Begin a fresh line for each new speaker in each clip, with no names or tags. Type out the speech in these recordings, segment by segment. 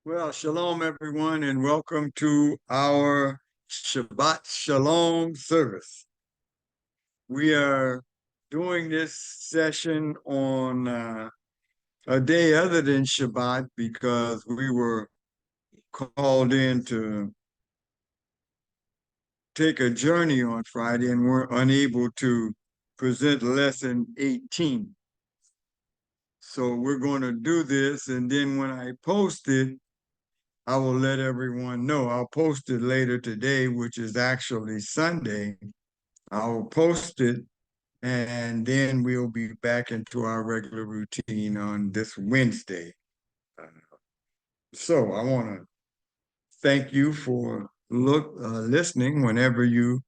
Well, shalom, everyone, and welcome to our Shabbat Shalom service. We are doing this session on a day other than Shabbat because we were called in to take a journey on Friday and were unable to present lesson 18. So we're going to do this, and then when I post it, I will let everyone know. I'll post it later today, which is actually Sunday. I'll post it, and then we'll be back into our regular routine on this Wednesday. So I want to thank you for listening whenever you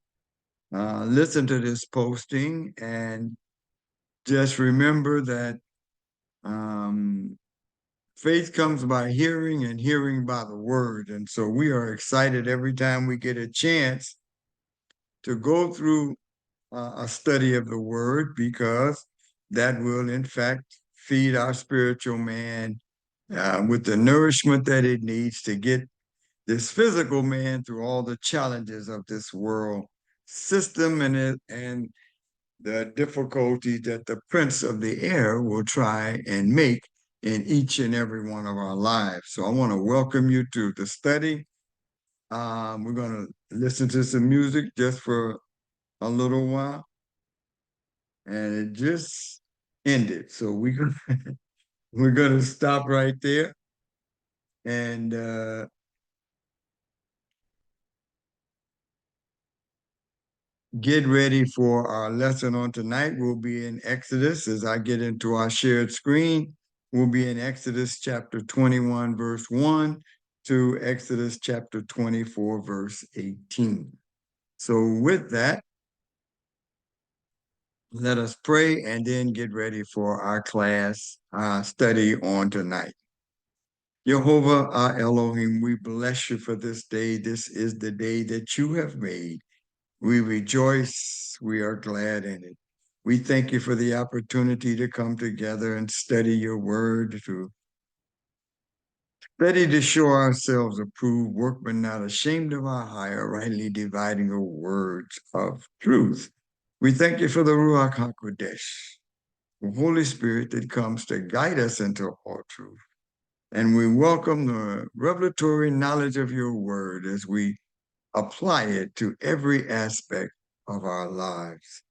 listen to this posting, and just remember that um, faith comes by hearing and hearing by the word. And so we are excited every time we get a chance to go through a study of the word, because that will, in fact, feed our spiritual man with the nourishment that it needs to get this physical man through all the challenges of this world system and the difficulties that the prince of the air will try and make in each and every one of our lives. So I want to welcome you to the study. We're going to listen to some music just for a little while, and it just ended. So we're gonna stop right there and get ready for our lesson on tonight. We'll be in Exodus. As I get into our shared screen, we'll be in Exodus chapter 21, verse 1 to Exodus chapter 24, verse 18. So with that, let us pray and then get ready for our class study on tonight. Jehovah our Elohim, we bless you for this day. This is the day that you have made. We rejoice. We are glad in it. We thank you for the opportunity to come together and study your word, to study to show ourselves approved, workmen not ashamed of our hire, rightly dividing the words of truth. We thank you for the Ruach HaKodesh, the Holy Spirit that comes to guide us into all truth. And we welcome the revelatory knowledge of your word as we apply it to every aspect of our lives,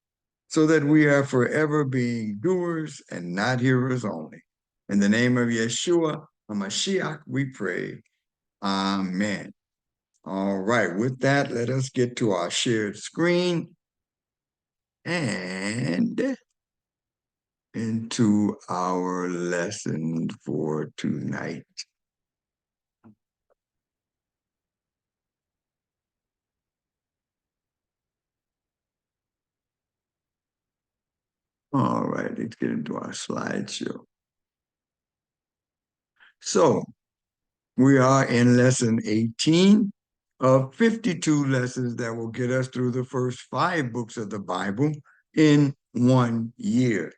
so that we are forever being doers and not hearers only. In the name of Yeshua HaMashiach, we pray. Amen. All right, with that, let us get to our shared screen and into our lesson for tonight. All right, let's get into our slideshow. So we are in lesson 18 of 52 lessons that will get us through the first 5 books of the Bible in 1 year.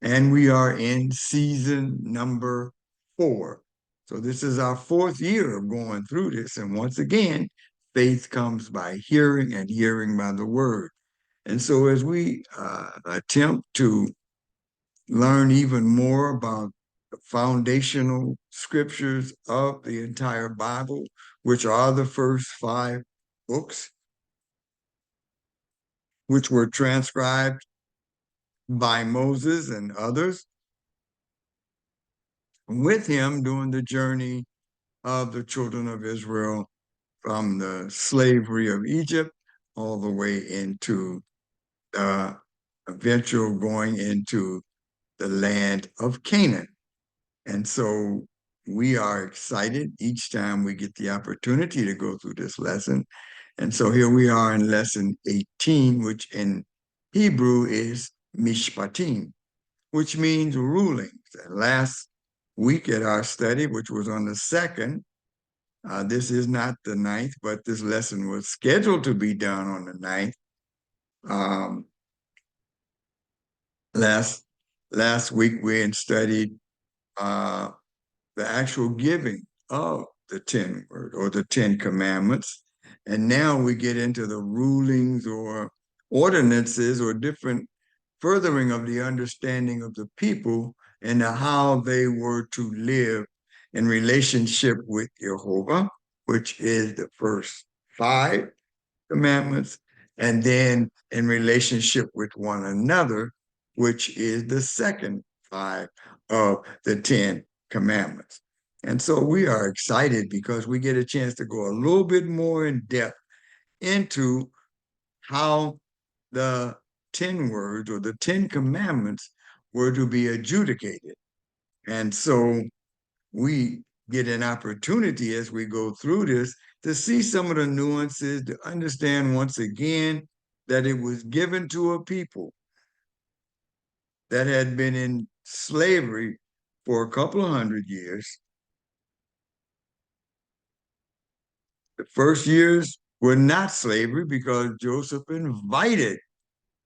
And we are in season number 4. So this is our 4th year of going through this. And once again, faith comes by hearing and hearing by the word. And so as we attempt to learn even more about the foundational scriptures of the entire Bible, which are the first 5 books, which were transcribed by Moses and others with him during the journey of the children of Israel from the slavery of Egypt all the way into the eventual going into the land of Canaan. And so we are excited each time we get the opportunity to go through this lesson. And so here we are in lesson 18, which in Hebrew is Mishpatim, which means rulings. And last week at our study, which was on the 2nd, this is not the 9th, but this lesson was scheduled to be done on the 9th. Last week we had studied the actual giving of the 10 word or the 10 commandments. And now we get into the rulings or ordinances or different furthering of the understanding of the people and how they were to live in relationship with Jehovah, which is the first 5 commandments, and then in relationship with one another, which is the second 5 of the 10 commandments. And so we are excited because we get a chance to go a little bit more in depth into how the 10 words or the 10 commandments were to be adjudicated. And so we get an opportunity as we go through this to see some of the nuances, to understand once again that it was given to a people that had been in slavery for a couple of 100 years. The first years were not slavery because Joseph invited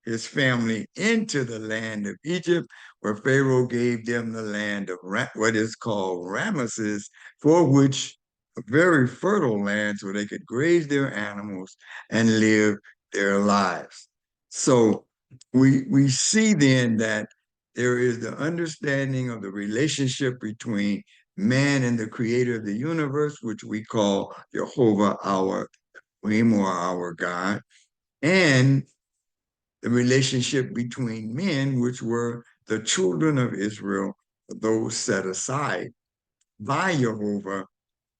his family into the land of Egypt, where Pharaoh gave them the land of what is called Ramesses, for which a very fertile land so they could graze their animals and live their lives. So we see then that there is the understanding of the relationship between man and the creator of the universe, which we call Jehovah our Elohim or our God, and the relationship between men, which were the children of Israel, those set aside by Jehovah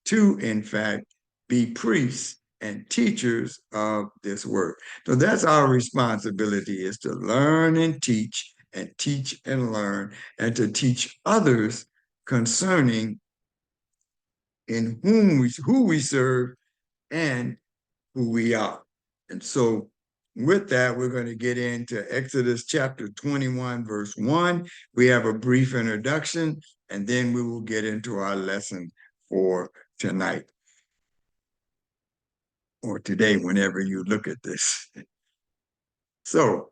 to, in fact, be priests and teachers of this word. So that's our responsibility, is to learn and teach and learn, and to teach others concerning in who we serve and who we are. And so with that, we're going to get into Exodus chapter 21, verse 1. We have a brief introduction, and then we will get into our lesson for tonight or today, whenever you look at this. So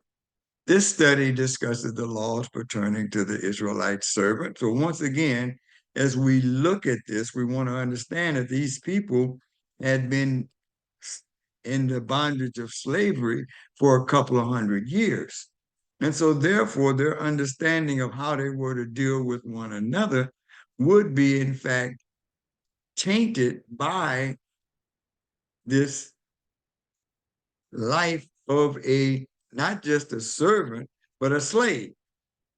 this study discusses the laws pertaining to the Israelite servant. So once again, as we look at this, we want to understand that these people had been in the bondage of slavery for a couple of 100 years. And so therefore, their understanding of how they were to deal with one another would be, in fact, tainted by this life of not just a servant, but a slave.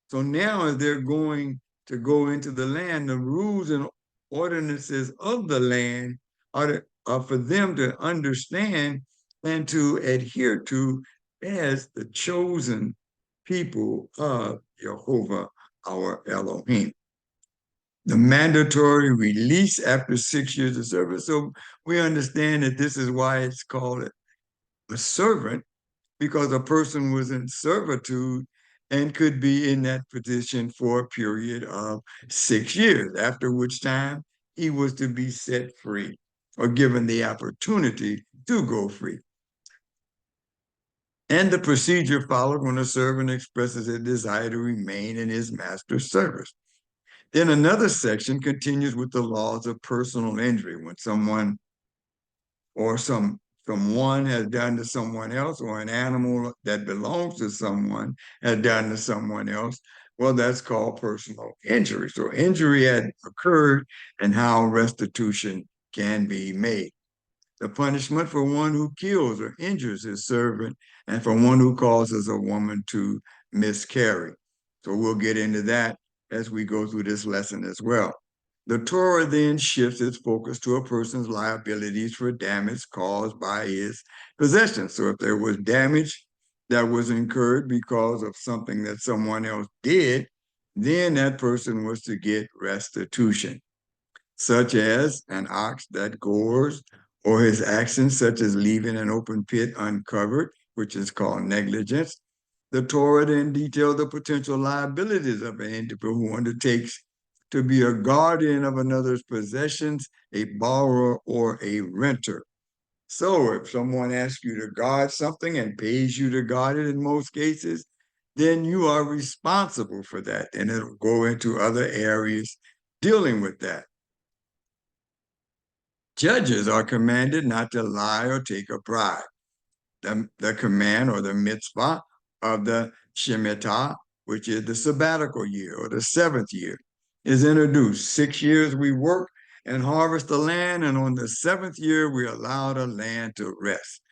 So now as they're going to go into the land, the rules and ordinances of the land are for them to understand and to adhere to as the chosen people of Jehovah, our Elohim. The mandatory release after 6 years of service. So we understand that this is why it's called a servant, because a person was in servitude and could be in that position for a period of 6 years, after which time he was to be set free or given the opportunity to go free. And the procedure followed when a servant expresses a desire to remain in his master's service. Then another section continues with the laws of personal injury. When someone or someone has done to someone else, or an animal that belongs to someone has done to someone else, well, that's called personal injury. So injury had occurred and how restitution can be made. The punishment for one who kills or injures his servant, and for one who causes a woman to miscarry. So we'll get into that as we go through this lesson as well. The Torah then shifts its focus to a person's liabilities for damage caused by his possession. So if there was damage that was incurred because of something that someone else did, then that person was to get restitution, such as an ox that gores, or his actions such as leaving an open pit uncovered, which is called negligence. The Torah then detailed the potential liabilities of an individual who undertakes to be a guardian of another's possessions, a borrower, or a renter. So if someone asks you to guard something and pays you to guard it in most cases, then you are responsible for that. And it'll go into other areas dealing with that. Judges are commanded not to lie or take a bribe. The command or the mitzvah of the Shemitah, which is the sabbatical year or the seventh year, is introduced. 6 years we work and harvest the land, and on the seventh year we allow the land to rest.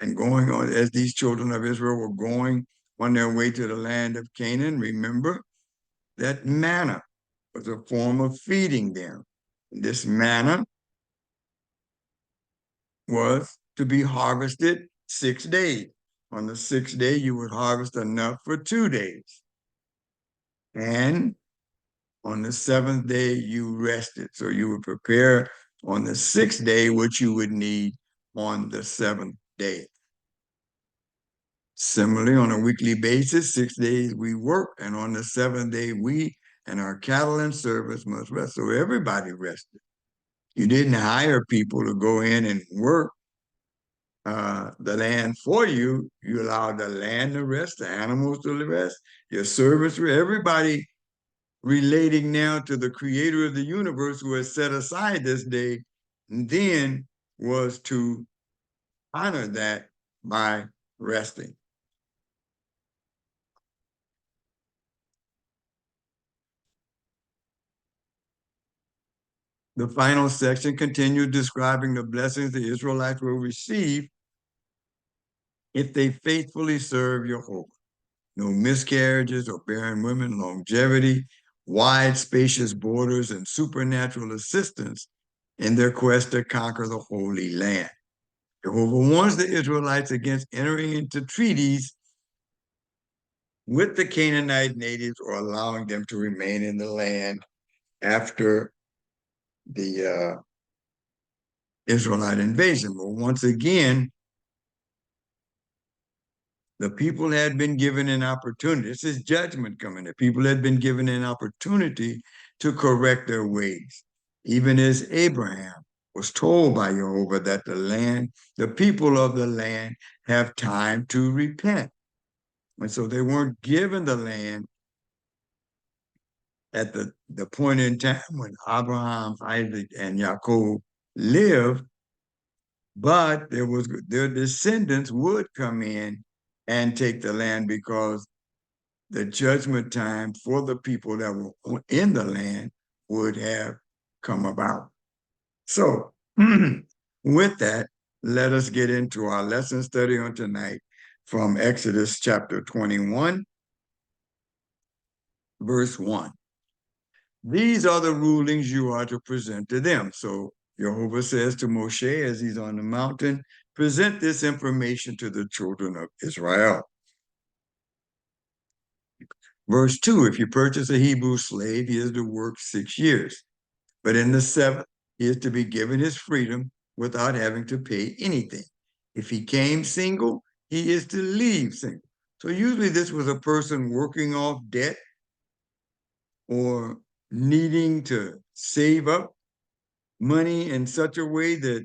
And going on, as these children of Israel were going on their way to the land of Canaan, remember that manna was a form of feeding them. This manna was to be harvested 6 days. On the sixth day, you would harvest enough for 2 days. And on the seventh day, you rested. So you would prepare on the sixth day what you would need on the seventh day. Similarly, on a weekly basis, 6 days we work, and on the seventh day, we and our cattle and servants must rest. So everybody rested. You didn't hire people to go in and work the land for you. You allowed the land to rest, the animals to rest, your servants, everybody relating now to the creator of the universe who has set aside this day, and then was to honor that by resting. The final section continues describing the blessings the Israelites will receive if they faithfully serve Jehovah. No miscarriages or barren women, longevity, wide, spacious borders, and supernatural assistance in their quest to conquer the Holy Land. Jehovah warns the Israelites against entering into treaties with the Canaanite natives or allowing them to remain in the land after the Israelite invasion. But once again, the people had been given an opportunity. This is judgment coming. The people had been given an opportunity to correct their ways. Even as Abraham was told by Jehovah that the people of the land have time to repent. And so they weren't given the land at the point in time when Abraham, Isaac, and Jacob lived, but their descendants would come in and take the land because the judgment time for the people that were in the land would have come about. So, with that, let us get into our lesson study on tonight from Exodus chapter 21, verse 1. These are the rulings you are to present to them. So Jehovah says to Moshe as he's on the mountain, present this information to the children of Israel. Verse 2, if you purchase a Hebrew slave, he is to work 6 years. But in the seventh, he is to be given his freedom without having to pay anything. If he came single, he is to leave single. So usually this was a person working off debt or needing to save up money in such a way that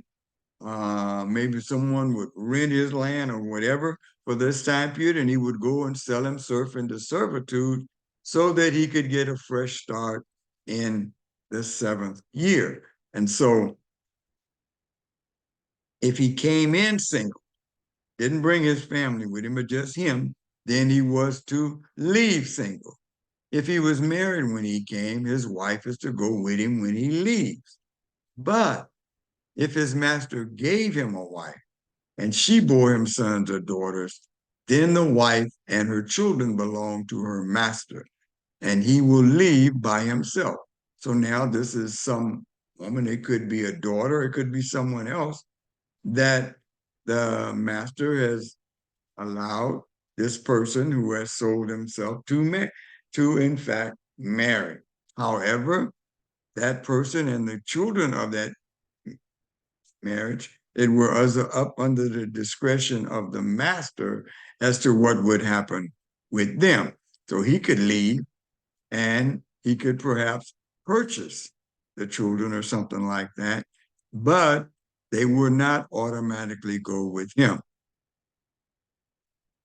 maybe someone would rent his land or whatever for this time period, and he would go and sell himself into servitude so that he could get a fresh start in the seventh year. And so if he came in single, didn't bring his family with him, but just him, then he was to leave single. If he was married when he came, his wife is to go with him when he leaves. But if his master gave him a wife and she bore him sons or daughters, then the wife and her children belong to her master, and he will leave by himself. So now this is some woman, it could be a daughter, it could be someone else that the master has allowed this person who has sold himself to in fact marry. However, that person and the children of that marriage, it was up under the discretion of the master as to what would happen with them. So he could leave and he could perhaps purchase the children or something like that, but they would not automatically go with him.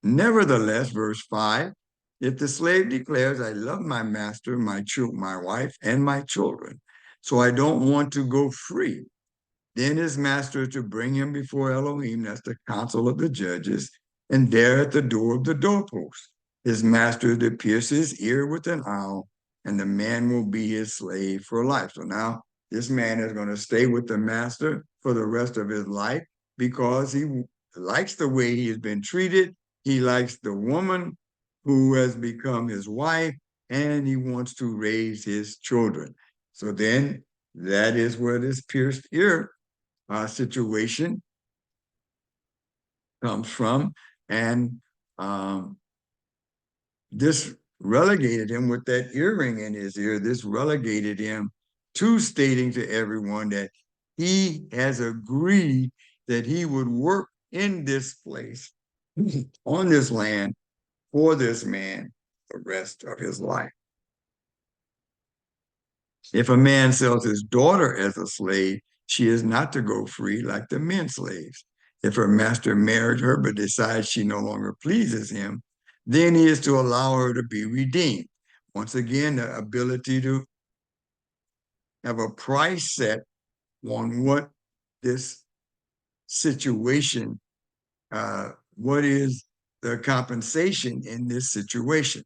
Nevertheless, verse 5, if the slave declares, I love my master, my wife, and my children, so I don't want to go free, Then his master is to bring him before Elohim, that's the council of the judges, and there at the door of the doorpost, his master is to pierce his ear with an awl, and the man will be his slave for life. So now this man is going to stay with the master for the rest of his life because he likes the way he has been treated. He likes the woman who has become his wife, and he wants to raise his children. So then that is where this pierced ear situation comes from. And this relegated him with that earring in his ear. This relegated him to stating to everyone that he has agreed that he would work in this place, on this land, for this man the rest of his life. If a man sells his daughter as a slave, she is not to go free like the men slaves. If her master married her but decides she no longer pleases him, then he is to allow her to be redeemed. Once again, the ability to have a price set on what this situation, what is the compensation in this situation.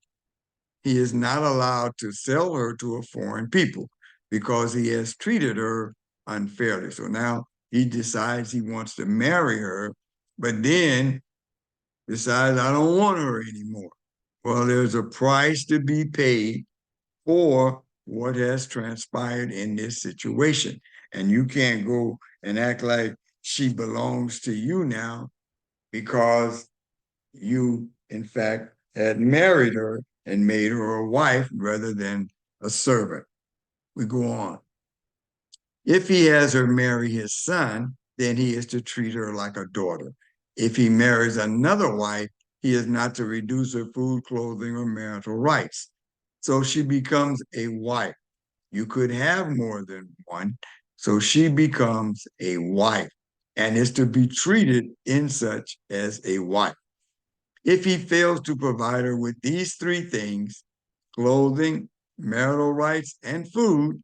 He is not allowed to sell her to a foreign people because he has treated her unfairly. So now he decides he wants to marry her, but then decides, I don't want her anymore. Well, there's a price to be paid for what has transpired in this situation. And you can't go and act like she belongs to you now because you, in fact, had married her and made her a wife rather than a servant. We go on. If he has her marry his son, then he is to treat her like a daughter. If he marries another wife, he is not to reduce her food, clothing, or marital rights. So she becomes a wife. You could have more than one. So she becomes a wife and is to be treated in such as a wife. If he fails to provide her with these three things, clothing, marital rights, and food,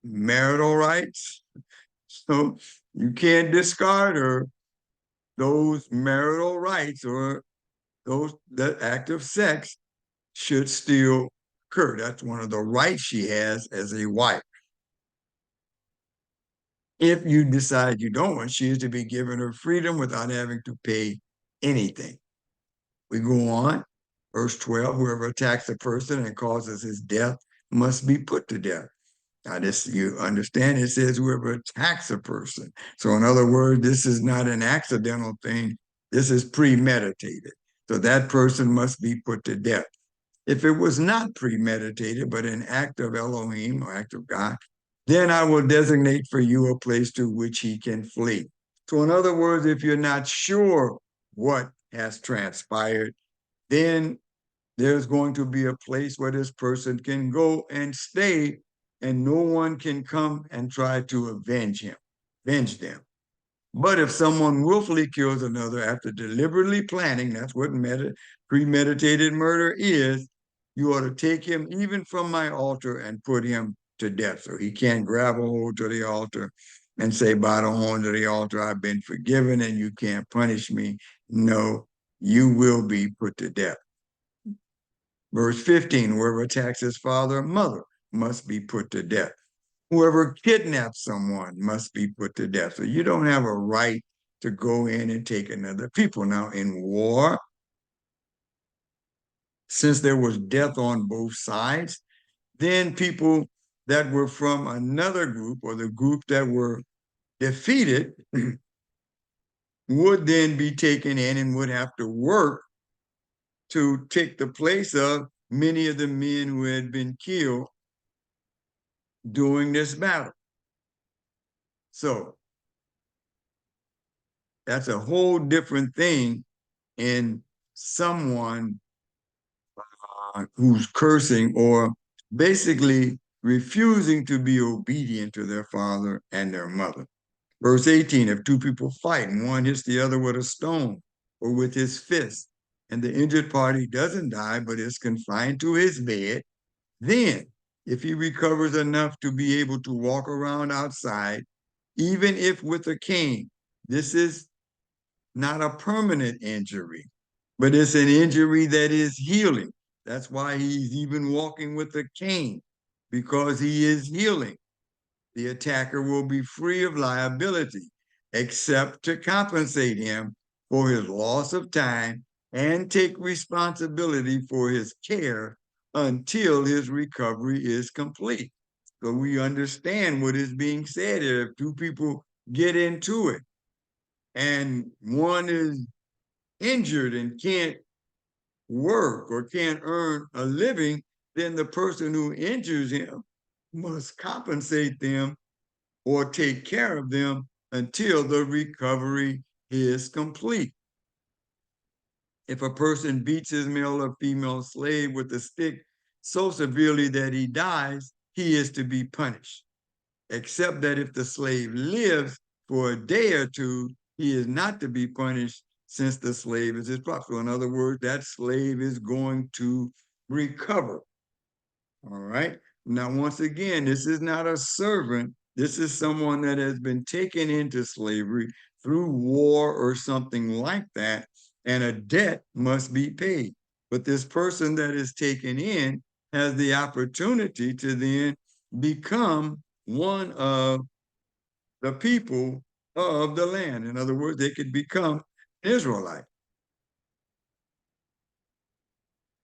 marital rights, so you can't discard her, those marital rights or that act of sex should still occur. That's one of the rights she has as a wife. If you decide you don't want, she is to be given her freedom without having to pay anything. We go on. Verse 12, whoever attacks a person and causes his death must be put to death. Now, this, you understand, it says whoever attacks a person. So in other words, this is not an accidental thing. This is premeditated. So that person must be put to death. If it was not premeditated, but an act of Elohim or act of God, then I will designate for you a place to which he can flee. So in other words, if you're not sure what has transpired, then there's going to be a place where this person can go and stay, and no one can come and try to avenge them. But if someone willfully kills another after deliberately planning, that's what premeditated murder is, you ought to take him even from my altar and put him to death. So he can't grab a hold to the altar and say, by the horn of the altar, I've been forgiven and you can't punish me. No, you will be put to death. Verse 15, whoever attacks his father or mother must be put to death. Whoever kidnaps someone must be put to death. So you don't have a right to go in and take another people. Now in war, since there was death on both sides, then people that were from another group or the group that were defeated would then be taken in and would have to work to take the place of many of the men who had been killed during this battle. So that's a whole different thing in someone who's cursing or basically refusing to be obedient to their father and their mother. Verse 18, if two people fight and one hits the other with a stone or with his fist, and the injured party doesn't die but is confined to his bed, then if he recovers enough to be able to walk around outside, even if with a cane. This is not a permanent injury, but it's an injury that is healing. That's why he's even walking with a cane, because he is healing. The attacker will be free of liability, except to compensate him for his loss of time and take responsibility for his care until his recovery is complete. So we understand what is being said here. If two people get into it and one is injured and can't work or can't earn a living, then the person who injures him must compensate them or take care of them until the recovery is complete. If a person beats his male or female slave with a stick so severely that he dies, he is to be punished, except that if the slave lives for a day or two, he is not to be punished, since the slave is his property. So in other words, that slave is going to recover. All right. Now, once again, this is not a servant. This is someone that has been taken into slavery through war or something like that, and a debt must be paid. But this person that is taken in has the opportunity to then become one of the people of the land. In other words, they could become Israelite.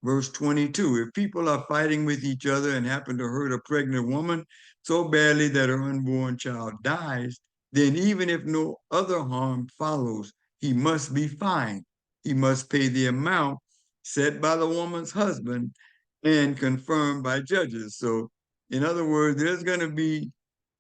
Verse 22, if people are fighting with each other and happen to hurt a pregnant woman so badly that her unborn child dies, then even if no other harm follows, he must be fined. He must pay the amount set by the woman's husband and confirmed by judges. So, in other words, there's going to be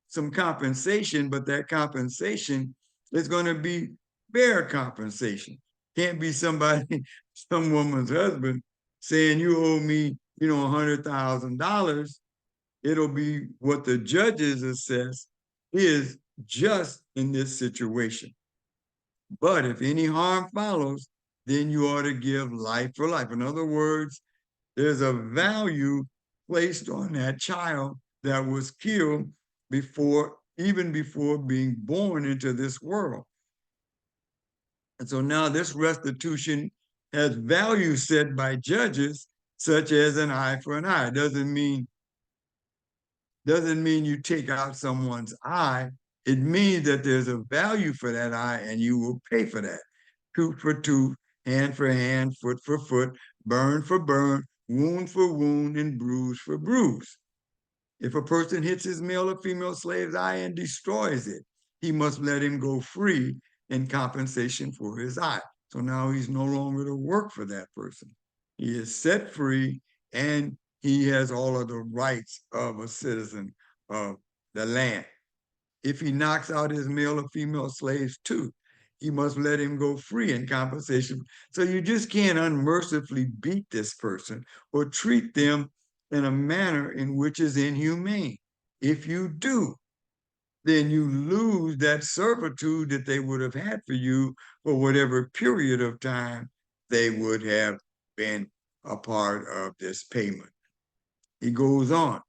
some compensation, but that compensation is going to be fair compensation. Can't be somebody, some woman's husband saying you owe me, $100,000. It'll be what the judges assess is just in this situation. But if any harm follows, then you ought to give life for life. In other words, there's a value placed on that child that was killed even before being born into this world. And so now this restitution has value set by judges, such as an eye for an eye. Doesn't mean you take out someone's eye. It means that there's a value for that eye and you will pay for that. Tooth for tooth, hand for hand, foot for foot, burn for burn, wound for wound, and bruise for bruise. If a person hits his male or female slave's eye and destroys it, he must let him go free in compensation for his eye. So now he's no longer to work for that person. He is set free and he has all of the rights of a citizen of the land. If he knocks out his male or female slave's tooth, he must let him go free in compensation. So you just can't unmercifully beat this person or treat them in a manner in which is inhumane. If you do, then you lose that servitude that they would have had for you for whatever period of time they would have been a part of this payment. He goes on.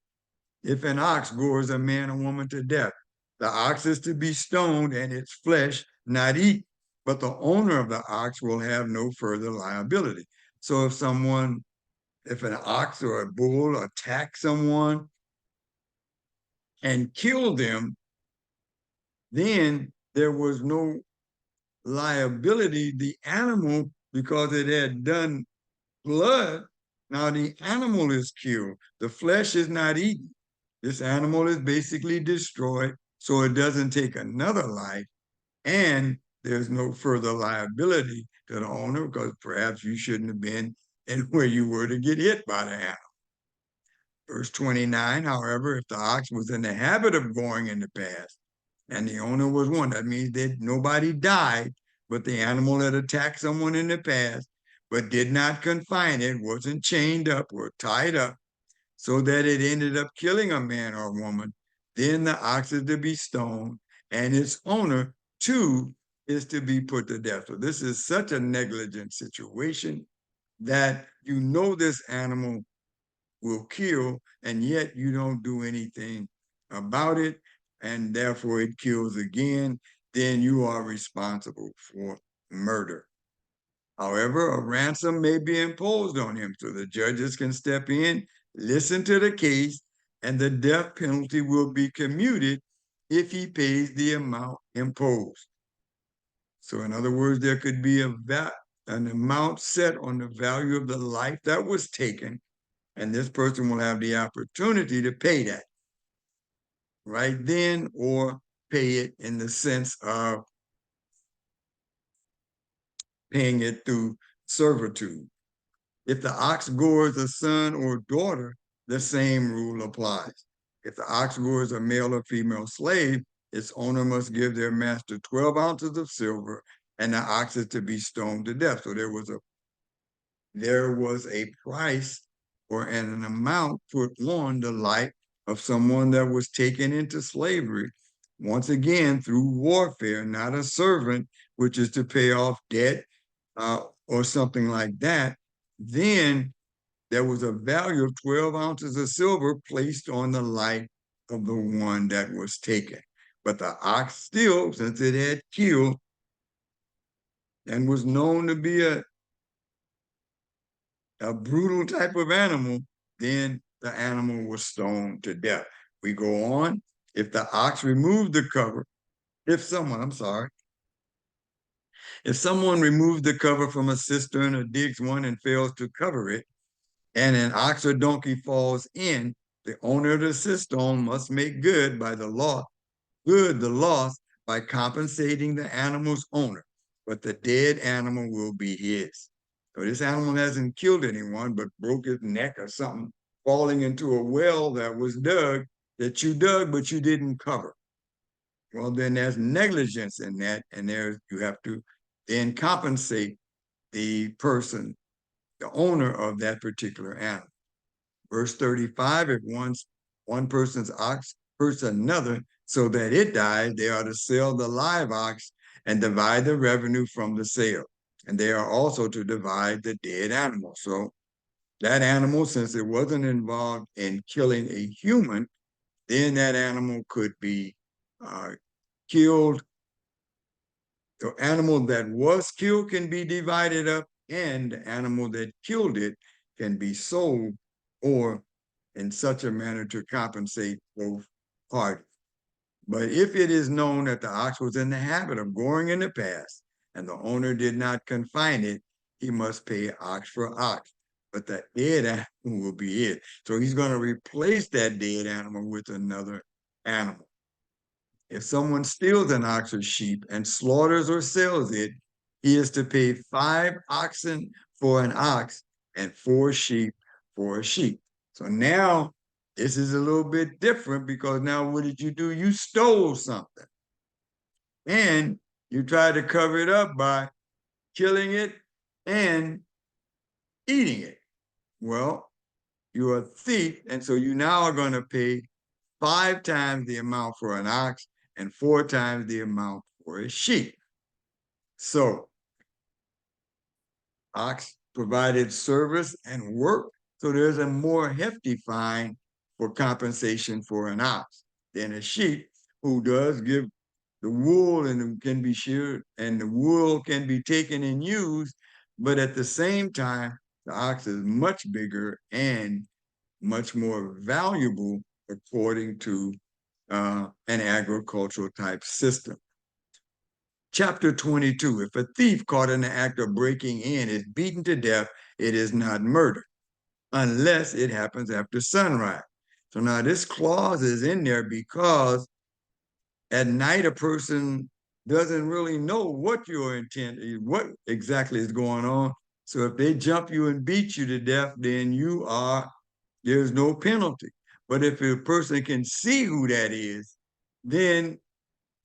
If an ox gores a man or woman to death, the ox is to be stoned and its flesh not eaten, but the owner of the ox will have no further liability. So if an ox or a bull attack someone and kill them, then there was no liability. The animal, because it had done blood, now the animal is killed. The flesh is not eaten. This animal is basically destroyed, so it doesn't take another life, and there's no further liability to the owner because perhaps you shouldn't have been in where you were to get hit by the animal. Verse 29, however, if the ox was in the habit of going in the past and the owner was one, that means that nobody died, but the animal had attacked someone in the past, but did not confine it, wasn't chained up or tied up, so that it ended up killing a man or a woman, then the ox is to be stoned, and its owner, too, is to be put to death. So this is such a negligent situation that this animal will kill, and yet you don't do anything about it. and therefore it kills again, then you are responsible for murder. However, a ransom may be imposed on him, so the judges can step in, listen to the case, and the death penalty will be commuted if he pays the amount imposed. So in other words, there could be an amount set on the value of the life that was taken, and this person will have the opportunity to pay that right then or pay it in the sense of paying it through servitude. If the ox gores a son or daughter, the same rule applies. If the ox gores a male or female slave, its owner must give their master 12 ounces of silver, and the ox is to be stoned to death. So there was a price or an amount put on the life of someone that was taken into slavery, once again through warfare, not a servant, which is to pay off debt or something like that. Then there was a value of 12 ounces of silver placed on the life of the one that was taken. But the ox still, since it had killed and was known to be a brutal type of animal, then the animal was stoned to death. We go on. If the ox removed the cover, if someone removes the cover from a cistern or digs one and fails to cover it, and an ox or donkey falls in, the owner of the cistern must make the loss by compensating the animal's owner, but the dead animal will be his. So this animal hasn't killed anyone, but broke his neck or something, falling into a well that was dug, that you dug, but you didn't cover. Well, then there's negligence in that, and you have to then compensate the person, the owner of that particular animal. Verse 35, if one person's ox hurts another so that it dies, they are to sell the live ox and divide the revenue from the sale. And they are also to divide the dead animal. So that animal, since it wasn't involved in killing a human, then that animal could be killed. The animal that was killed can be divided up, and the animal that killed it can be sold or in such a manner to compensate both parties. But if it is known that the ox was in the habit of goring in the past and the owner did not confine it, he must pay ox for ox. But the dead animal will be it. So he's going to replace that dead animal with another animal. If someone steals an ox or sheep and slaughters or sells it, he is to pay 5 oxen for an ox and 4 sheep for a sheep. So now this is a little bit different because now what did you do? You stole something and you tried to cover it up by killing it and eating it. Well, you're a thief, and so you now are going to pay 5 times the amount for an ox and 4 times the amount for a sheep. So ox provided service and work, so there's a more hefty fine for compensation for an ox than a sheep who does give the wool and can be sheared and the wool can be taken and used, but at the same time, the ox is much bigger and much more valuable according to an agricultural type system. Chapter 22, if a thief caught in the act of breaking in is beaten to death, it is not murder, unless it happens after sunrise. So now this clause is in there because at night a person doesn't really know what your intent is, what exactly is going on. So if they jump you and beat you to death, then there's no penalty. But if a person can see who that is, then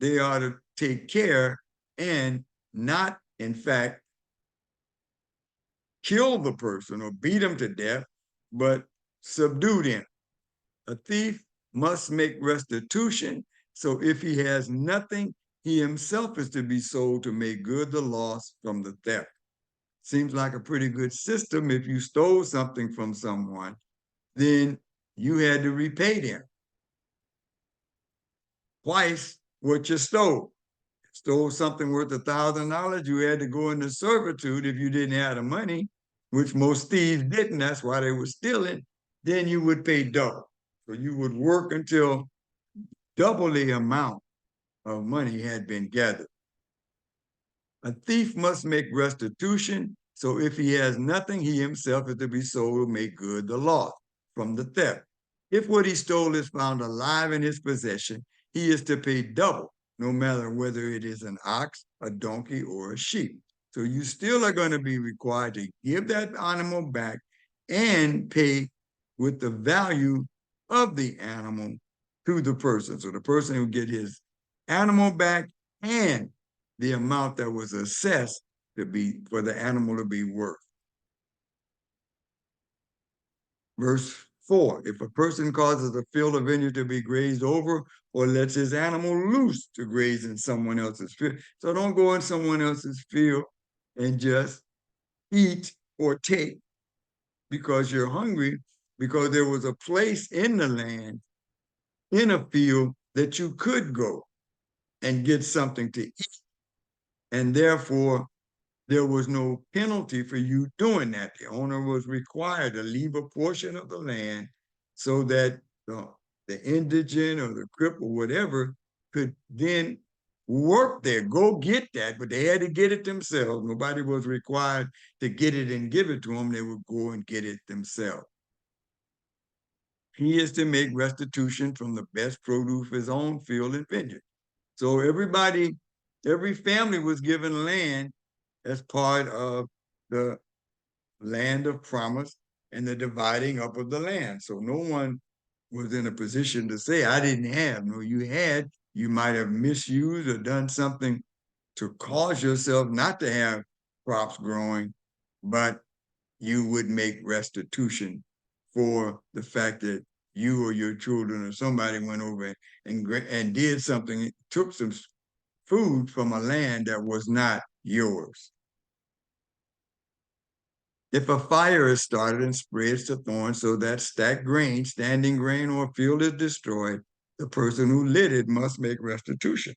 they ought to take care and not, in fact, kill the person or beat them to death, but subdue them. A thief must make restitution. So if he has nothing, he himself is to be sold to make good the loss from the theft. Seems like a pretty good system. If you stole something from someone, then you had to repay them. twice what you stole. Stole something worth $1,000, you had to go into servitude if you didn't have the money, which most thieves didn't. That's why they were stealing. Then you would pay double. So you would work until double the amount of money had been gathered. A thief must make restitution, so if he has nothing, he himself is to be sold or make good the loss from the theft. If what he stole is found alive in his possession, he is to pay double, no matter whether it is an ox, a donkey, or a sheep. So you still are going to be required to give that animal back and pay with the value of the animal to the person. So the person will get his animal back and the amount that was assessed to be for the animal to be worth. Verse 4, if a person causes a field or vineyard to be grazed over or lets his animal loose to graze in someone else's field. So don't go in someone else's field and just eat or take because you're hungry, because there was a place in the land, in a field that you could go and get something to eat. And therefore, there was no penalty for you doing that. The owner was required to leave a portion of the land so that the indigent or the cripple, whatever, could then work there, go get that, but they had to get it themselves. Nobody was required to get it and give it to them. They would go and get it themselves. He is to make restitution from the best produce of his own field and vineyard. So everybody, every family was given land as part of the land of promise and the dividing up of the land. So no one was in a position to say, I didn't have. No, you had. You might have misused or done something to cause yourself not to have crops growing, but you would make restitution for the fact that you or your children or somebody went over and did something, took some food from a land that was not yours. If a fire is started and spreads the thorns so that stacked grain, standing grain, or field is destroyed, the person who lit it must make restitution.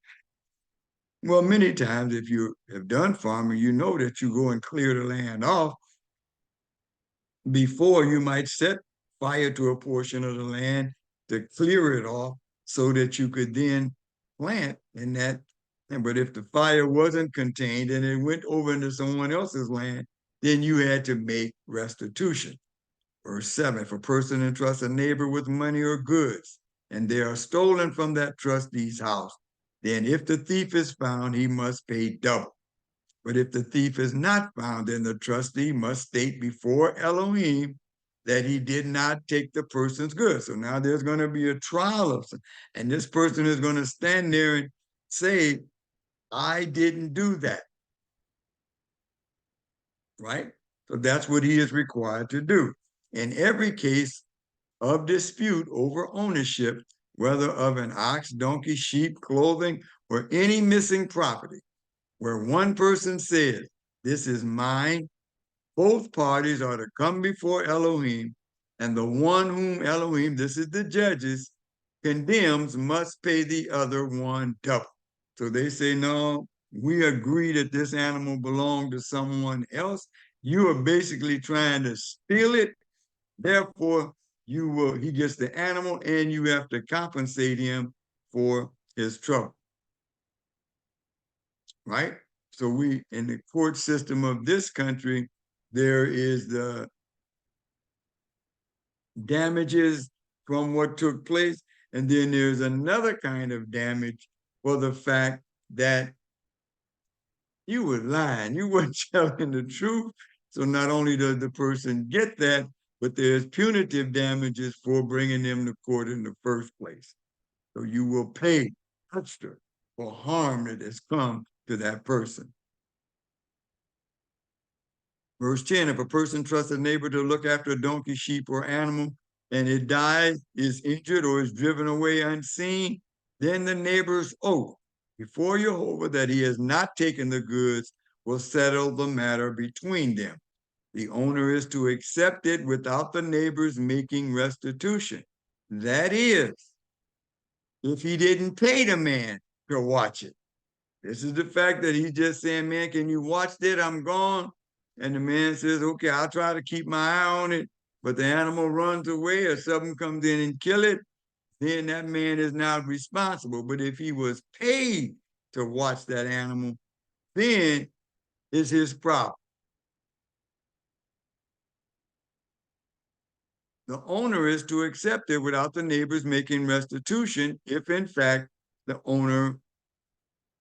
Well, many times, if you have done farming, you know that you go and clear the land off before you might set fire to a portion of the land to clear it off so that you could then plant in that. But if the fire wasn't contained and it went over into someone else's land, then you had to make restitution. Verse 7, if a person entrusts a neighbor with money or goods, and they are stolen from that trustee's house, then if the thief is found, he must pay double. But if the thief is not found, then the trustee must state before Elohim that he did not take the person's goods. So now there's going to be a trial of some, and this person is going to stand there and say, I didn't do that. Right? So that's what he is required to do. In every case of dispute over ownership, whether of an ox, donkey, sheep, clothing, or any missing property, where one person says, this is mine, both parties are to come before Elohim, and the one whom Elohim, this is the judges, condemns must pay the other one double. So they say, no, we agree that this animal belonged to someone else. You are basically trying to steal it. Therefore, he gets the animal and you have to compensate him for his trouble. Right? So in the court system of this country, there is the damages from what took place. And then there's another kind of damage for the fact that you were lying, you weren't telling the truth. So not only does the person get that, but there's punitive damages for bringing them to court in the first place. So you will pay extra for harm that has come to that person. Verse 10, if a person trusts a neighbor to look after a donkey, sheep, or animal, and it dies, is injured, or is driven away unseen, then the neighbor's oath before Jehovah that he has not taken the goods will settle the matter between them. The owner is to accept it without the neighbors making restitution. That is, if he didn't pay the man to watch it. This is the fact that he's just saying, man, can you watch that? I'm gone. And the man says, okay, I'll try to keep my eye on it. But the animal runs away or something comes in and kill it, then that man is not responsible. But if he was paid to watch that animal, then it's his problem. The owner is to accept it without the neighbors making restitution if, in fact, the owner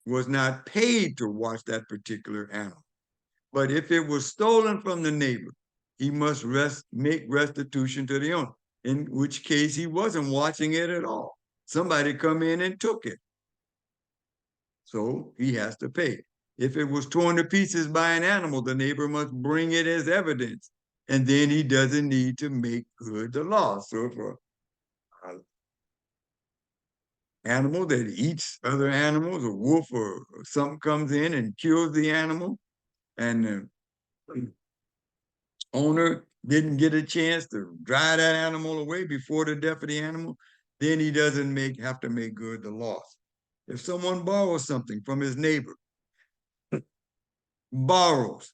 was not paid to watch that particular animal. But if it was stolen from the neighbor, he must make restitution to the owner, in which case he wasn't watching it at all. Somebody come in and took it. So he has to pay. If it was torn to pieces by an animal, the neighbor must bring it as evidence. And then he doesn't need to make good the loss. So if an animal that eats other animals, a wolf or something comes in and kills the animal, and the owner didn't get a chance to drive that animal away before the death of the animal, then he doesn't have to make good the loss. If someone borrows something from his neighbor, borrows,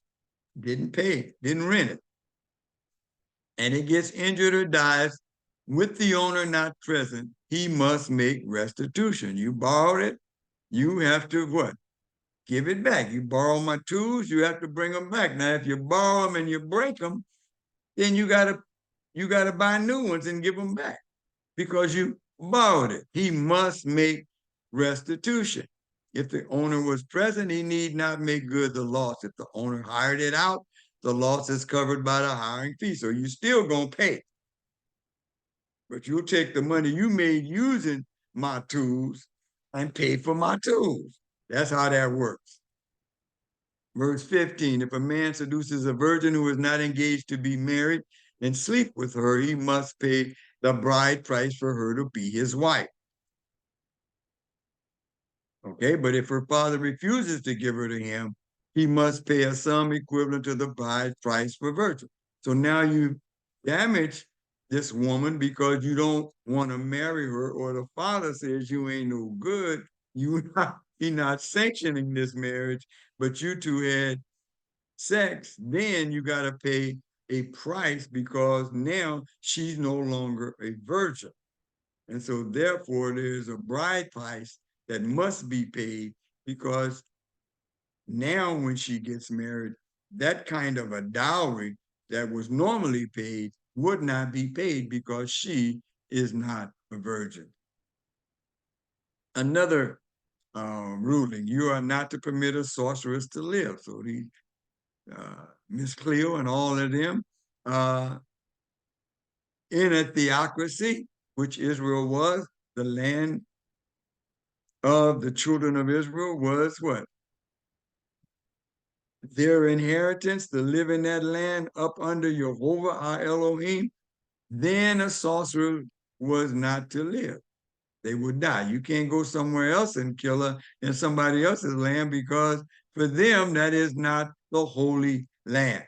didn't pay, didn't rent it, and it gets injured or dies with the owner not present, he must make restitution. You borrowed it, you have to what? Give it back. You borrow my tools, you have to bring them back. Now, if you borrow them and you break them, then you gotta buy new ones and give them back because you borrowed it. He must make restitution. If the owner was present, he need not make good the loss. If the owner hired it out, the loss is covered by the hiring fee. So you still gonna pay. But you'll take the money you made using my tools and pay for my tools. That's how that works. Verse 15, if a man seduces a virgin who is not engaged to be married and sleep with her, he must pay the bride price for her to be his wife. Okay, but if her father refuses to give her to him, he must pay a sum equivalent to the bride price for virgin. So now you damage this woman because you don't want to marry her, or the father says you ain't no good. He's not sanctioning this marriage, but you two had sex, then you got to pay a price because now she's no longer a virgin. And so therefore there's a bride price that must be paid because now when she gets married, that kind of a dowry that was normally paid would not be paid because she is not a virgin. Another ruling, you are not to permit a sorceress to live. So the Miss Cleo and all of them, uh, in a theocracy, which Israel was, the land of the children of Israel was what? Their inheritance to live in that land up under Jehovah our Elohim. Then a sorcerer was not to live. They would die. You can't go somewhere else and kill her in somebody else's land because for them, that is not the holy land.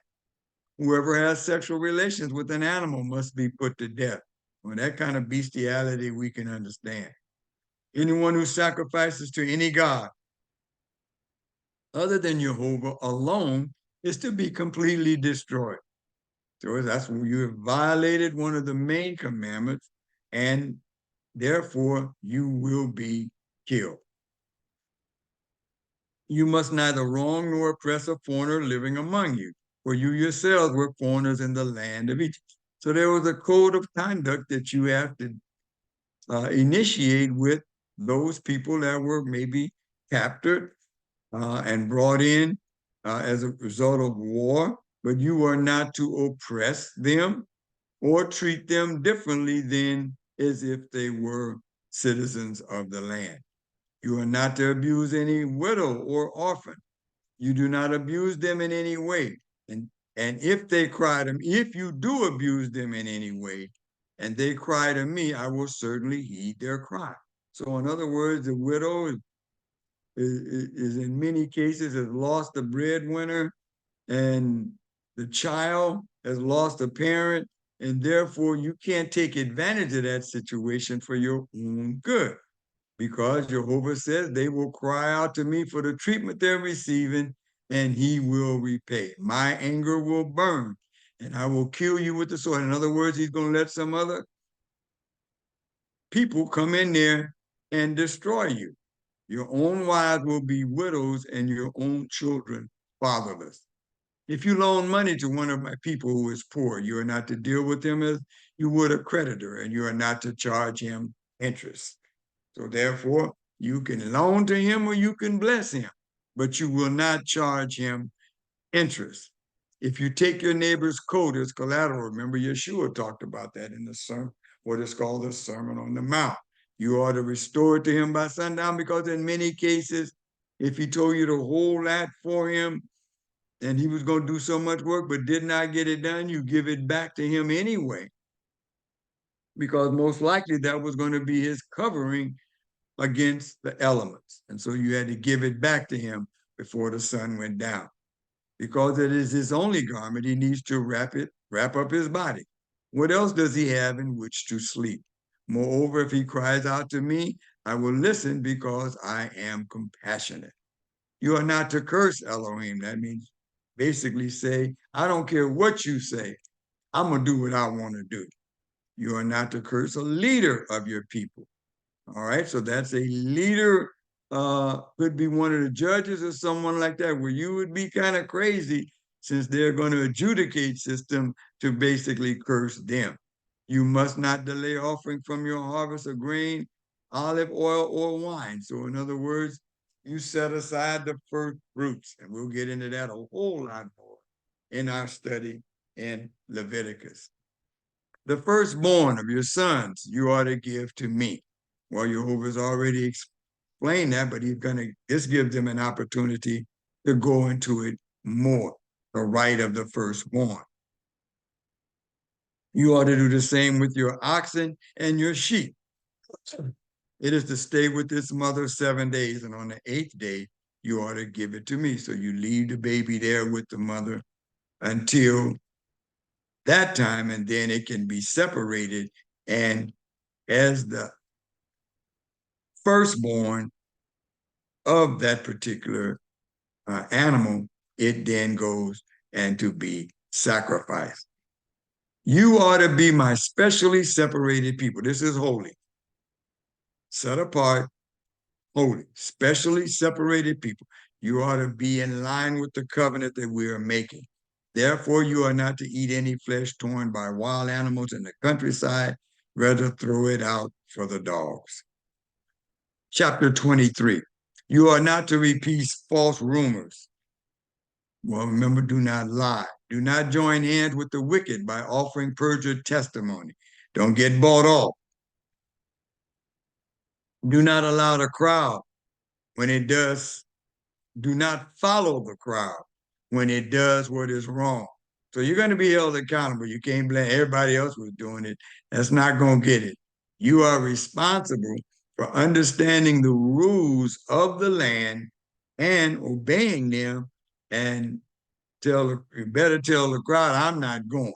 Whoever has sexual relations with an animal must be put to death. Well, that kind of bestiality we can understand. Anyone who sacrifices to any god other than Jehovah alone is to be completely destroyed. So that's when you have violated one of the main commandments, and therefore you will be killed. You must neither wrong nor oppress a foreigner living among you, for you yourselves were foreigners in the land of Egypt. So there was a code of conduct that you have to initiate with those people that were maybe captured and brought in as a result of war, but you are not to oppress them or treat them differently than as if they were citizens of the land. You are not to abuse any widow or orphan. You do not abuse them in any way. And if they cry to me, if you do abuse them in any way, and they cry to me, I will certainly heed their cry. So in other words, the widow is in many cases has lost a breadwinner, and the child has lost a parent, and therefore you can't take advantage of that situation for your own good. because Jehovah says they will cry out to me for the treatment they're receiving, and he will repay. My anger will burn, and I will kill you with the sword. In other words, he's going to let some other people come in there and destroy you. Your own wives will be widows and your own children fatherless. If you loan money to one of my people who is poor, you are not to deal with him as you would a creditor, and you are not to charge him interest. So therefore, you can loan to him or you can bless him, but you will not charge him interest. If you take your neighbor's coat as collateral, remember Yeshua talked about that in the sermon, what is called the Sermon on the Mount. You ought to restore it to him by sundown, because in many cases, if he told you to hold that for him and he was going to do so much work but did not get it done, you give it back to him anyway, because most likely that was going to be his covering against the elements. And so you had to give it back to him before the sun went down. Because it is his only garment, he needs to wrap up his body. What else does he have in which to sleep? Moreover, if he cries out to me, I will listen, because I am compassionate. You are not to curse Elohim. That means basically say, I don't care what you say, I'm going to do what I want to do. You are not to curse a leader of your people. All right, so that's a leader, could be one of the judges or someone like that, where you would be kind of crazy, since they're going to adjudicate system to basically curse them. You must not delay offering from your harvest of grain, olive oil, or wine. So in other words, you set aside the first fruits, and we'll get into that a whole lot more in our study in Leviticus. The firstborn of your sons you ought to give to me. Well, Jehovah's already explained that, but this gives them an opportunity to go into it more, the right of the firstborn. You ought to do the same with your oxen and your sheep. It is to stay with its mother 7 days, and on the 8th day, you ought to give it to me. So you leave the baby there with the mother until that time, and then it can be separated. And as the firstborn of that particular animal, it then goes and to be sacrificed. You ought to be my specially separated people. This is holy, set apart, holy, specially separated people. You ought to be in line with the covenant that we are making. Therefore, you are not to eat any flesh torn by wild animals in the countryside, rather throw it out for the dogs. Chapter 23. You are not to repeat false rumors. Well, remember, do not lie. Do not join hands with the wicked by offering perjured testimony. Don't get bought off. Do not allow the crowd when it does. Do not follow the crowd when it does what is wrong. So you're going to be held accountable. You can't blame everybody else was doing it. That's not going to get it. You are responsible for understanding the rules of the land and obeying them, and you better tell the crowd, I'm not going.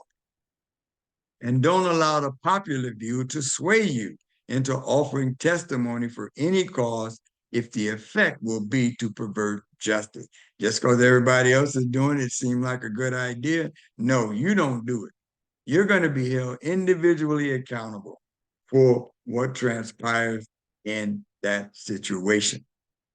And don't allow the popular view to sway you into offering testimony for any cause if the effect will be to pervert justice. Just because everybody else is doing it, it seemed like a good idea. No, you don't do it. You're going to be held individually accountable for what transpires in that situation.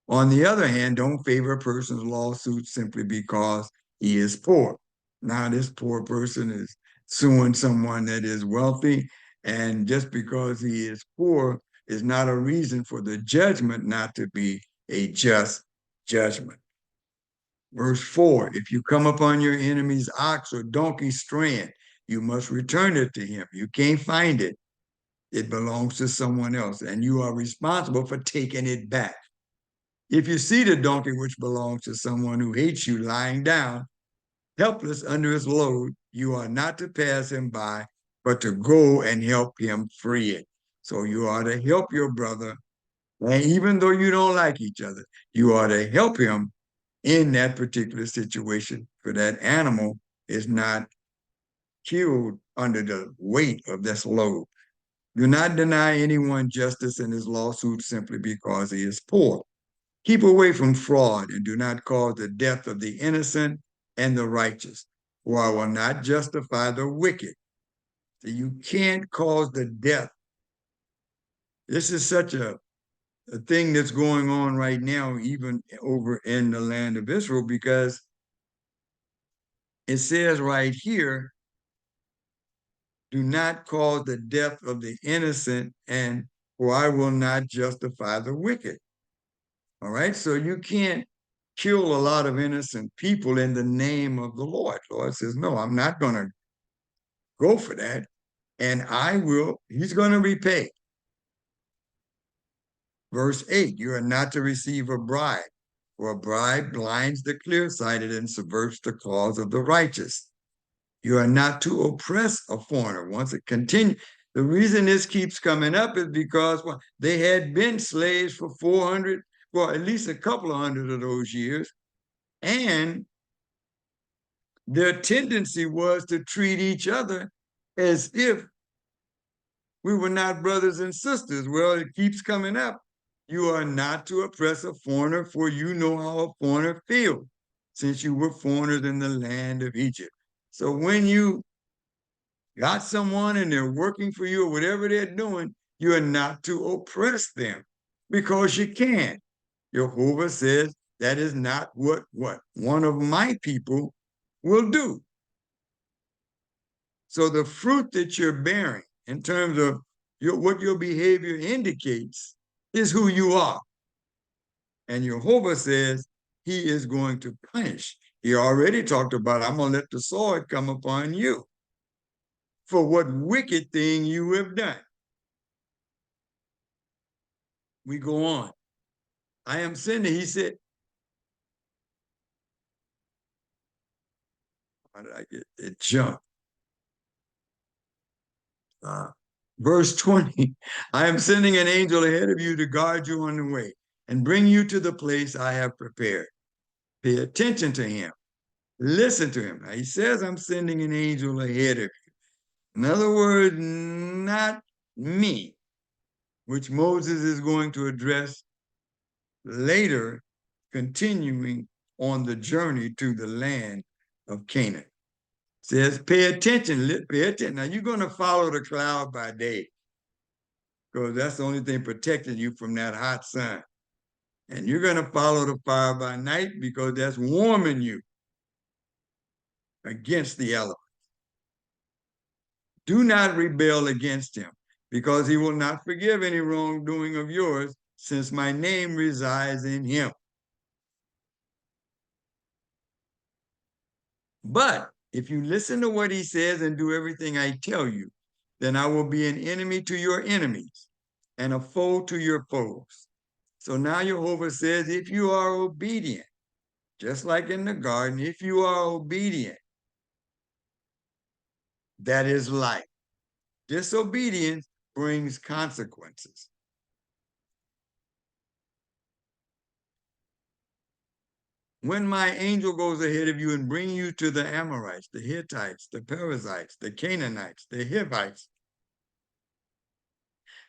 On the other hand, don't favor a person's lawsuit simply because he is poor. Now, this poor person is suing someone that is wealthy, and just because he is poor is not a reason for the judgment not to be a just judgment. Verse 4, if you come upon your enemy's ox or donkey straying, you must return it to him. You can't find it. It belongs to someone else, and you are responsible for taking it back. If you see the donkey which belongs to someone who hates you lying down, helpless under his load, you are not to pass him by, but to go and help him free it. So you are to help your brother, and even though you don't like each other, you are to help him in that particular situation, for that animal is not killed under the weight of this load. Do not deny anyone justice in his lawsuit simply because he is poor. Keep away from fraud and do not cause the death of the innocent and the righteous, for I will not justify the wicked. So you can't cause the death. This is such a thing that's going on right now, even over in the land of Israel, because it says right here, do not cause the death of the innocent, and for I will not justify the wicked. All right, so you can't kill a lot of innocent people in the name of the Lord. The Lord says, no, I'm not going to go for that. And he's going to repay. Verse 8, you are not to receive a bribe, for a bribe blinds the clear-sighted and subverts the cause of the righteous. You are not to oppress a foreigner. Once it continues, the reason this keeps coming up is because they had been slaves for 400, well, at least a couple of hundred of those years. And their tendency was to treat each other as if we were not brothers and sisters. Well, it keeps coming up. You are not to oppress a foreigner, for you know how a foreigner feels, since you were foreigners in the land of Egypt. So when you got someone and they're working for you or whatever they're doing, you are not to oppress them because you can. Jehovah says that is not what one of my people will do. So the fruit that you're bearing in terms of what your behavior indicates is who you are. And Jehovah says he is going to punish. He already talked about, I'm going to let the sword come upon you for what wicked thing you have done. We go on. I am sending, he said, how did I get it? Jump. Verse 20, I am sending an angel ahead of you to guard you on the way and bring you to the place I have prepared. Pay attention to him. Listen to him. Now, he says, I'm sending an angel ahead of you. In other words, not me, which Moses is going to address later, continuing on the journey to the land of Canaan. Says, pay attention, pay attention. Now, you're going to follow the cloud by day because that's the only thing protecting you from that hot sun. And you're going to follow the fire by night because that's warming you against the elements. Do not rebel against him, because he will not forgive any wrongdoing of yours, since my name resides in him. But if you listen to what he says and do everything I tell you, then I will be an enemy to your enemies and a foe to your foes. So now Jehovah says, if you are obedient, just like in the garden, if you are obedient, that is life. Disobedience brings consequences. When my angel goes ahead of you and bring you to the Amorites, the Hittites, the Perizzites, the Canaanites, the Hivites,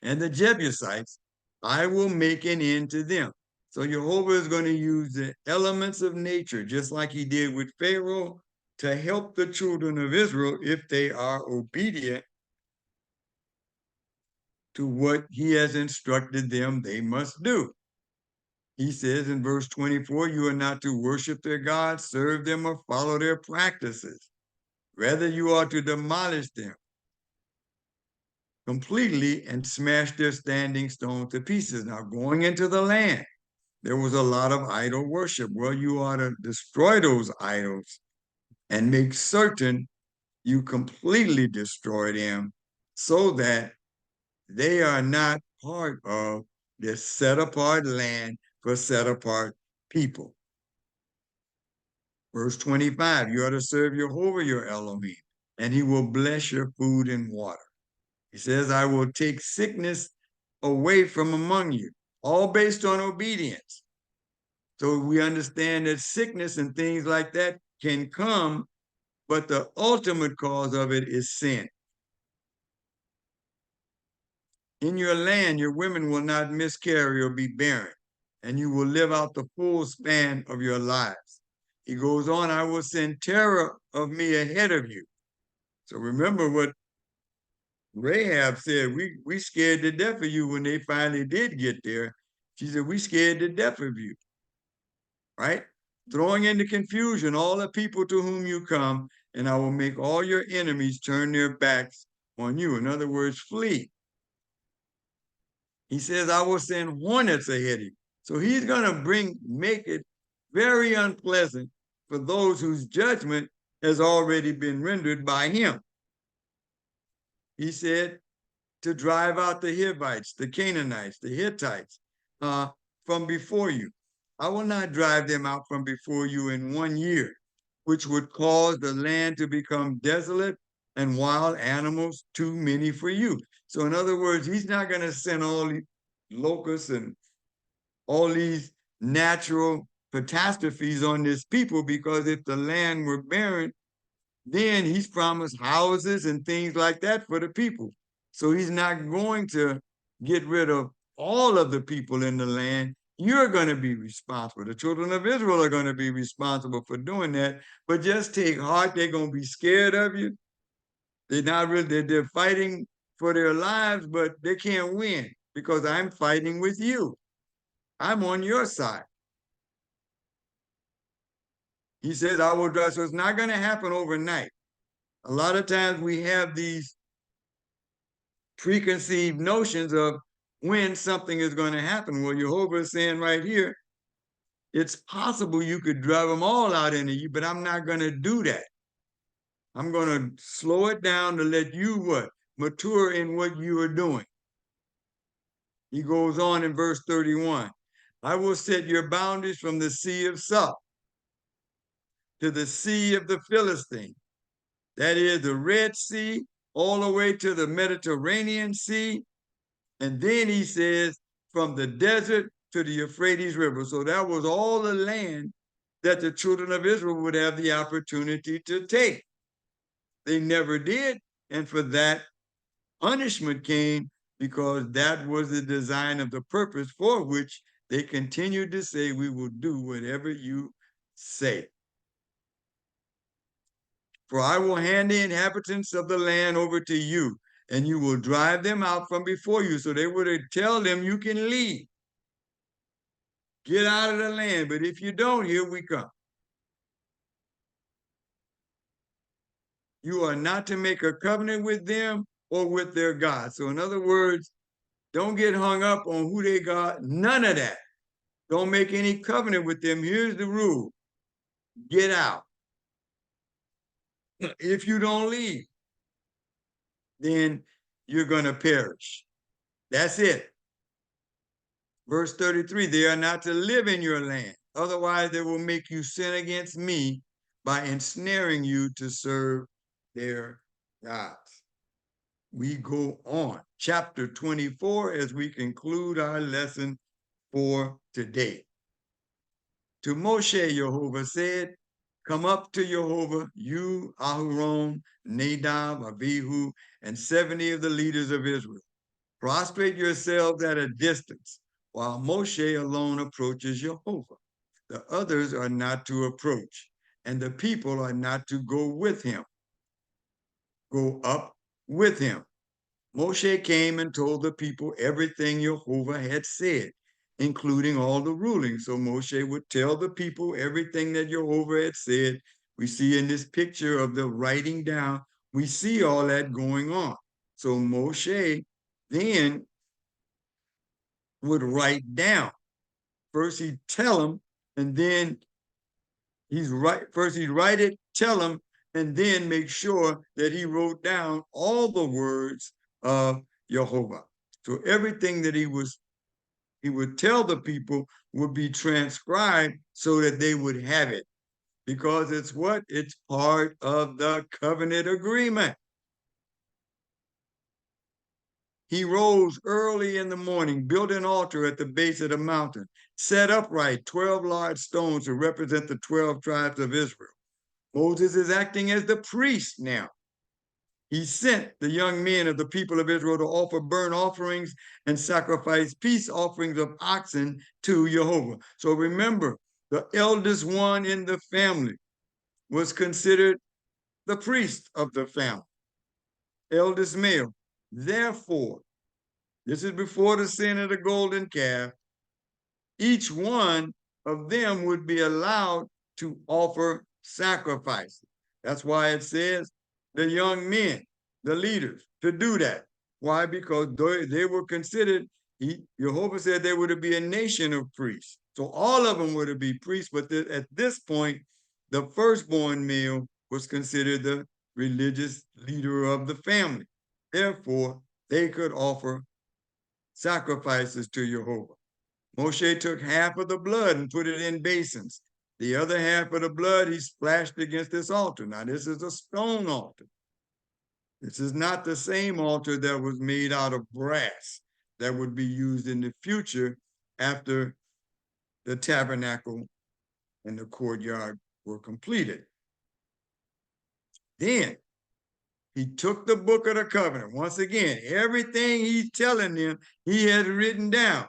and the Jebusites, I will make an end to them. So Jehovah is going to use the elements of nature, just like he did with Pharaoh, to help the children of Israel if they are obedient to what he has instructed them they must do. He says in verse 24, you are not to worship their gods, serve them, or follow their practices. Rather, you are to demolish them completely and smash their standing stone to pieces. Now, going into the land, there was a lot of idol worship. Well, you ought to destroy those idols and make certain you completely destroy them so that they are not part of this set-apart land for set-apart people. Verse 25, you are to serve Jehovah your Elohim, and he will bless your food and water. He says, I will take sickness away from among you, all based on obedience. So we understand that sickness and things like that can come, but the ultimate cause of it is sin. In your land, your women will not miscarry or be barren, and you will live out the full span of your lives. He goes on, I will send terror of me ahead of you. So remember what Rahab said, we scared to death of you when they finally did get there. She said, we scared to death of you, right? Throwing into confusion all the people to whom you come, and I will make all your enemies turn their backs on you. In other words, flee. He says, I will send hornets ahead of you. So he's going to make it very unpleasant for those whose judgment has already been rendered by him. He said to drive out the Hivites, the Canaanites, the Hittites from before you. I will not drive them out from before you in 1 year, which would cause the land to become desolate and wild animals too many for you. So in other words, he's not going to send all these locusts and all these natural catastrophes on this people, because if the land were barren, then he's promised houses and things like that for the people. So he's not going to get rid of all of the people in the land. You're going to be responsible. The children of Israel are going to be responsible for doing that. But just take heart, they're going to be scared of you. They're not really, they're fighting for their lives, but they can't win because I'm fighting with you. I'm on your side. He says, I will drive. So it's not going to happen overnight. A lot of times we have these preconceived notions of when something is going to happen. Well, Jehovah is saying right here, it's possible you could drive them all out into you, but I'm not going to do that. I'm going to slow it down to let you what? Mature in what you are doing. He goes on in verse 31. I will set your boundaries from the sea of Salt to the sea of the Philistine. That is the Red Sea, all the way to the Mediterranean Sea. And then he says, from the desert to the Euphrates River. So that was all the land that the children of Israel would have the opportunity to take. They never did. And for that, punishment came, because that was the design of the purpose for which they continued to say, we will do whatever you say. For I will hand the inhabitants of the land over to you, and you will drive them out from before you. So they would tell them, you can leave. Get out of the land. But if you don't, here we come. You are not to make a covenant with them or with their God. So in other words, don't get hung up on who they got. None of that. Don't make any covenant with them. Here's the rule. Get out. If you don't leave, then you're going to perish. That's it. Verse 33, they are not to live in your land. Otherwise, they will make you sin against me by ensnaring you to serve their gods. We go on. Chapter 24 as we conclude our lesson for today. To Moshe, Jehovah said, come up to Jehovah, you, Aharon, Nadab, Abihu, and 70 of the leaders of Israel. Prostrate yourselves at a distance, while Moshe alone approaches Jehovah. The others are not to approach, and the people are not to go with him. Go up with him. Moshe came and told the people everything Jehovah had said, including all the rulings. So Moshe would tell the people everything that Jehovah had said. We see in this picture of the writing down, we see all that going on. So Moshe then would write down. First he'd tell them, and then first he'd write it, tell them, and then make sure that he wrote down all the words of Jehovah. So everything that he would tell the people would be transcribed so that they would have it. Because it's what? It's part of the covenant agreement. He rose early in the morning, built an altar at the base of the mountain, set upright 12 large stones to represent the 12 tribes of Israel. Moses is acting as the priest now. he sent the young men of the people of Israel to offer burnt offerings and sacrifice peace offerings of oxen to Jehovah. So remember, the eldest one in the family was considered the priest of the family, eldest male. Therefore, this is before the sin of the golden calf, each one of them would be allowed to offer sacrifices. That's why it says the young men, the leaders, to do that. Why? Because they were considered, Jehovah said there would be a nation of priests. So all of them would be priests, but at this point, the firstborn male was considered the religious leader of the family. Therefore, they could offer sacrifices to Jehovah. Moshe took half of the blood and put it in basins. The other half of the blood he splashed against this altar. Now, this is a stone altar. This is not the same altar that was made out of brass that would be used in the future after the tabernacle and the courtyard were completed. Then he took the book of the covenant. Once again, everything he's telling them, he had written down.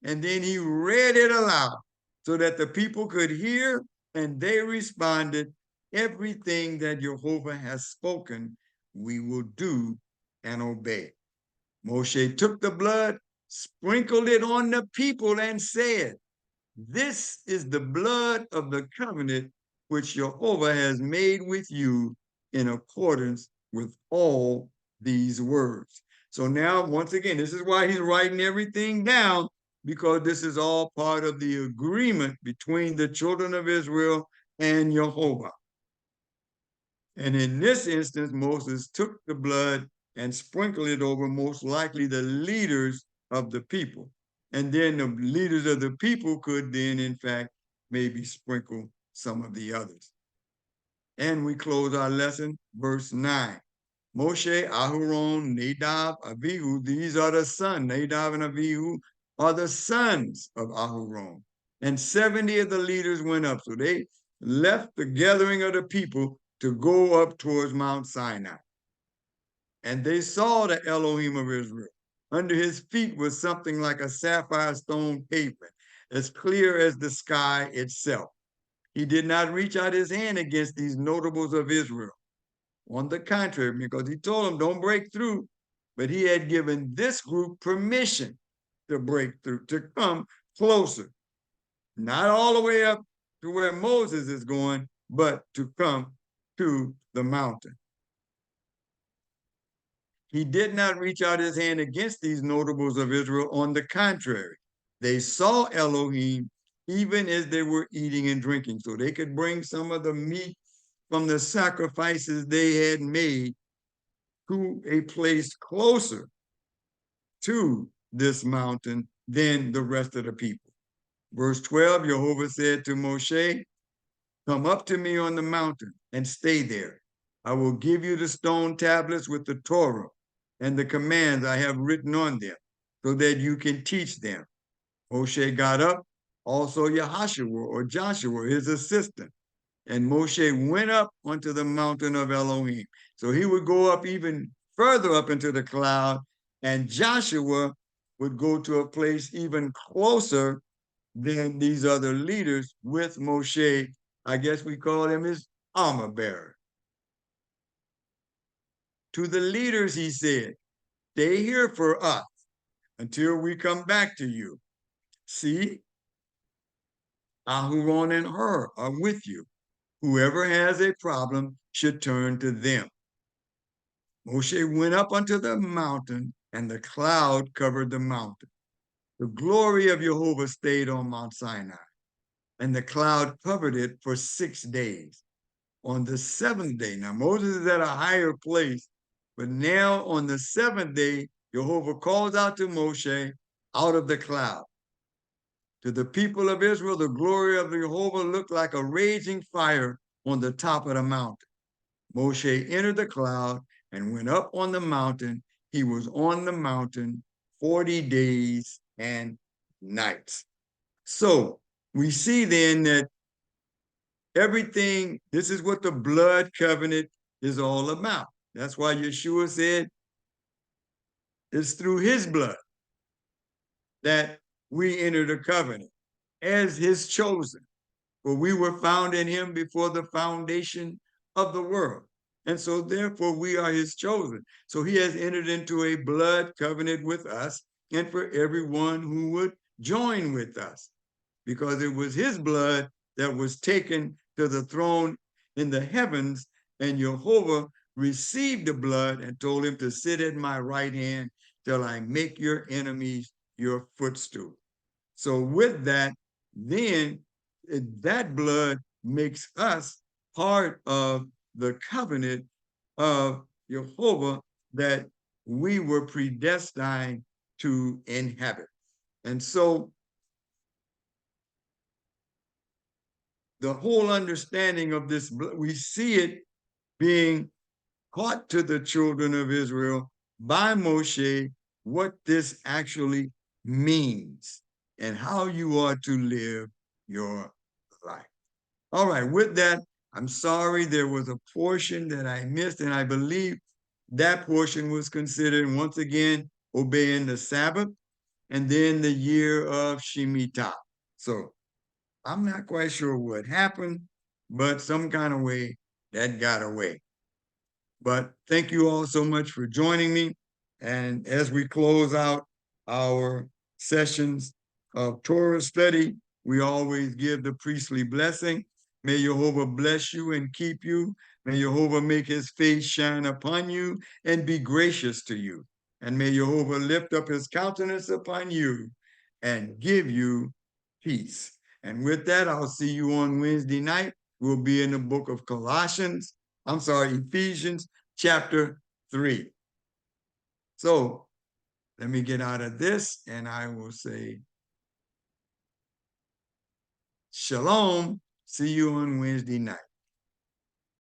And then he read it aloud so that the people could hear, and they responded, everything that Jehovah has spoken, we will do and obey. Moshe took the blood, sprinkled it on the people, and said, this is the blood of the covenant which Jehovah has made with you in accordance with all these words. So now, once again, this is why he's writing everything down, because this is all part of the agreement between the children of Israel and Jehovah. And in this instance, Moses took the blood and sprinkled it over most likely the leaders of the people. And then the leaders of the people could then, in fact, maybe sprinkle some of the others. And we close our lesson, verse 9. Moshe, Aharon, Nadab, Abihu, these are the sons. Nadab and Abihu are the sons of Aharon. And 70 of the leaders went up. So they left the gathering of the people to go up towards Mount Sinai. And they saw the Elohim of Israel. Under his feet was something like a sapphire stone pavement, as clear as the sky itself. He did not reach out his hand against these notables of Israel. On the contrary, because he told them, don't break through, but he had given this group permission to break through, to come closer. Not all the way up to where Moses is going, but to come to the mountain. He did not reach out his hand against these notables of Israel. On the contrary, they saw Elohim even as they were eating and drinking. So they could bring some of the meat from the sacrifices they had made to a place closer to this mountain than the rest of the people. Verse 12, Jehovah said to Moshe, come up to me on the mountain and stay there. I will give you the stone tablets with the Torah and the commands I have written on them, so that you can teach them. Moshe got up, also Yahashua or Joshua, his assistant, and Moshe went up onto the mountain of Elohim. So he would go up even further up into the cloud, and Joshua would go to a place even closer than these other leaders with Moshe. I guess we call him his armor bearer. To the leaders, he said, stay here for us until we come back to you. See, Aharon and Hur are with you. Whoever has a problem should turn to them. Moshe went up onto the mountain, and the cloud covered the mountain. The glory of Jehovah stayed on Mount Sinai, and the cloud covered it for 6 days. On the seventh day, now Moses is at a higher place, but now on the seventh day, Jehovah calls out to Moshe out of the cloud. To the people of Israel, the glory of Jehovah looked like a raging fire on the top of the mountain. Moshe entered the cloud and went up on the mountain. He was on the mountain 40 days and nights. So we see then that everything, this is what the blood covenant is all about. That's why Yeshua said it's through his blood that we enter the covenant as his chosen. For we were found in him before the foundation of the world. And so therefore we are his chosen. So he has entered into a blood covenant with us and for everyone who would join with us, because it was his blood that was taken to the throne in the heavens, and Jehovah received the blood and told him to sit at my right hand till I make your enemies your footstool. So with that, then that blood makes us part of the covenant of Jehovah that we were predestined to inhabit. And so the whole understanding of this, we see it being taught to the children of Israel by Moshe what this actually means and how you are to live your life. All right, with that, I'm sorry there was a portion that I missed, and I believe that portion was considered, once again, obeying the Sabbath and then the year of Shemitah. So I'm not quite sure what happened, but some kind of way that got away. But thank you all so much for joining me. And as we close out our sessions of Torah study, we always give the priestly blessing. May Jehovah bless you and keep you. May Jehovah make his face shine upon you and be gracious to you. And may Jehovah lift up his countenance upon you and give you peace. And with that, I'll see you on Wednesday night. We'll be in the book of Colossians. I'm sorry, Ephesians chapter 3. So let me get out of this and I will say Shalom. See you on Wednesday night.